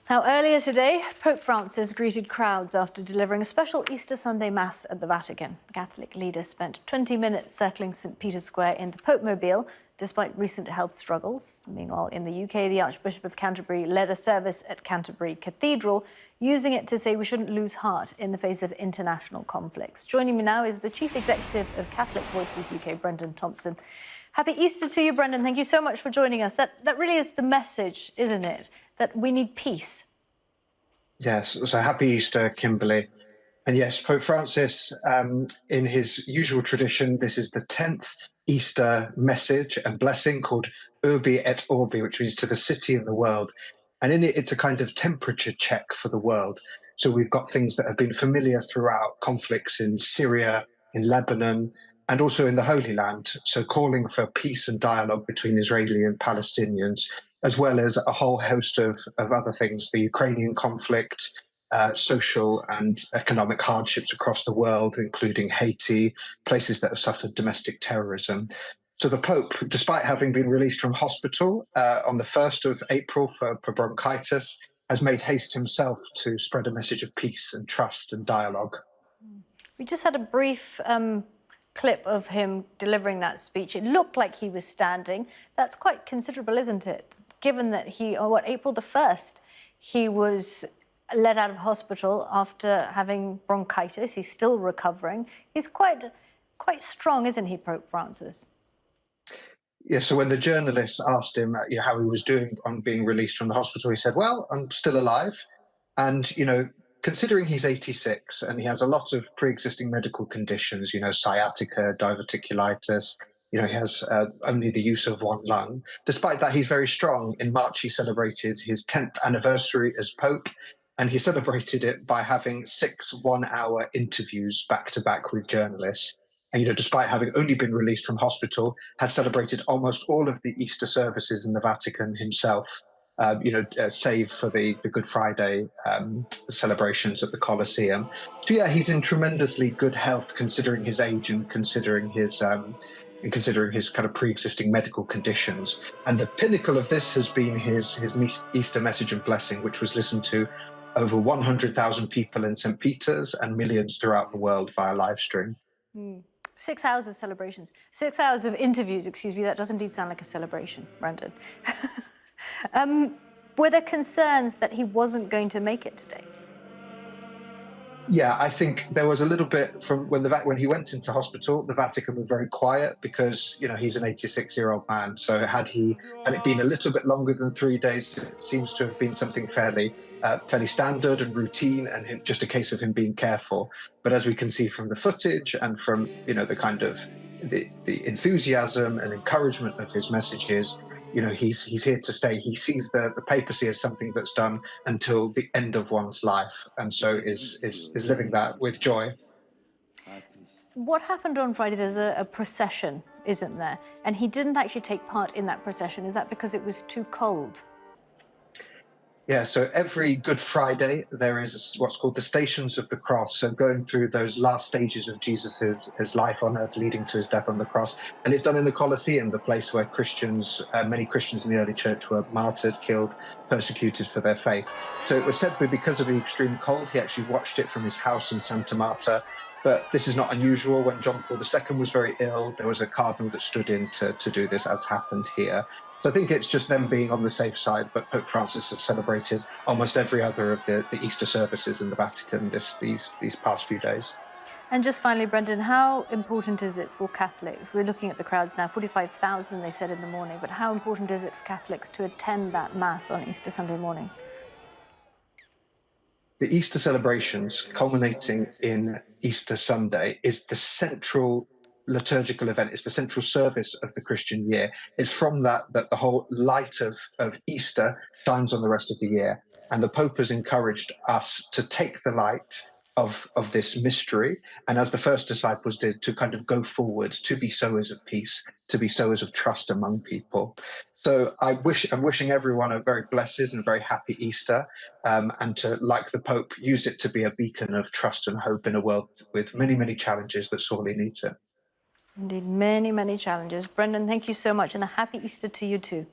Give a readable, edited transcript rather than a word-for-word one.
Now, earlier today, Pope Francis greeted crowds after delivering a special Easter Sunday Mass at the Vatican. The Catholic leader spent 20 minutes circling St. Peter's Square in the Pope-mobile, despite recent health struggles. Meanwhile, in the UK, the Archbishop of Canterbury led a service at Canterbury Cathedral, using it to say we shouldn't lose heart in the face of international conflicts. Joining me now is the Chief Executive of Catholic Voices UK, Brenden Thompson. Happy Easter to you, Brenden. Thank you so much for joining us. That really is the message, isn't it? That we need peace. Yes, so happy Easter, Kimberly. And yes, Pope Francis, in his usual tradition, this is the 10th Easter message and blessing called Urbi et Orbi, which means to the city and the world. And in it, it's a kind of temperature check for the world. So we've got things that have been familiar throughout conflicts in Syria, in Lebanon, and also in the Holy Land. So calling for peace and dialogue between Israeli and Palestinians, as well as a whole host of other things, the Ukrainian conflict, social and economic hardships across the world, including Haiti, places that have suffered domestic terrorism. So the Pope, despite having been released from hospital on the 1st of April for bronchitis, has made haste himself to spread a message of peace and trust and dialogue. We just had a brief clip of him delivering that speech. It looked like he was standing. That's quite considerable, isn't it? Given that April the 1st, he was let out of hospital after having bronchitis. He's still recovering. He's quite strong, isn't he, Pope Francis? Yeah, so when the journalists asked him how he was doing on being released from the hospital, he said, well, I'm still alive. And, considering he's 86 and he has a lot of pre-existing medical conditions, sciatica, diverticulitis, he has only the use of one lung. Despite that, he's very strong. In March, he celebrated his 10th anniversary as Pope, and he celebrated it by having 6 one-hour interviews back-to-back with journalists. And, despite having only been released from hospital, has celebrated almost all of the Easter services in the Vatican himself, save for the Good Friday celebrations at the Colosseum. So, yeah, he's in tremendously good health considering his age and considering his kind of pre-existing medical conditions. And the pinnacle of this has been his Easter message and blessing, which was listened to over 100,000 people in St. Peter's and millions throughout the world via live stream. 6 hours of celebrations, 6 hours of interviews, excuse me, that does indeed sound like a celebration, Brenden. Were there concerns that he wasn't going to make it today? Yeah, I think there was a little bit from when he went into hospital, the Vatican were very quiet because, he's an 86-year-old man. So had it been a little bit longer than 3 days, it seems to have been something fairly standard and routine and just a case of him being careful. But as we can see from the footage and from, the kind of the enthusiasm and encouragement of his messages, he's here to stay. He sees the papacy as something that's done until the end of one's life, and so is living that with joy. What happened on Friday? There's a procession, isn't there? And he didn't actually take part in that procession. Is that because it was too cold? Yeah, so every Good Friday, there is what's called the Stations of the Cross. So going through those last stages of Jesus's his life on earth, leading to his death on the cross. And it's done in the Colosseum, the place where many Christians in the early church were martyred, killed, persecuted for their faith. So it was said that because of the extreme cold, he actually watched it from his house in Santa Marta. But this is not unusual. When John Paul II was very ill, there was a cardinal that stood in to do this, as happened here. So I think it's just them being on the safe side, but Pope Francis has celebrated almost every other of the Easter services in the Vatican these past few days. And just finally, Brenden, how important is it for Catholics? We're looking at the crowds now, 45,000 they said in the morning, but how important is it for Catholics to attend that Mass on Easter Sunday morning? The Easter celebrations culminating in Easter Sunday is the central liturgical event. It's the central service of the Christian year. It's from that the whole light of Easter shines on the rest of the year. And the Pope has encouraged us to take the light of this mystery, and as the first disciples did, to kind of go forward, to be sowers of peace, to be sowers of trust among people. So I'm wishing everyone a very blessed and very happy Easter, and to, like the Pope, use it to be a beacon of trust and hope in a world with many, many challenges that sorely needs it. Indeed, many, many challenges. Brenden, thank you so much, and a happy Easter to you too.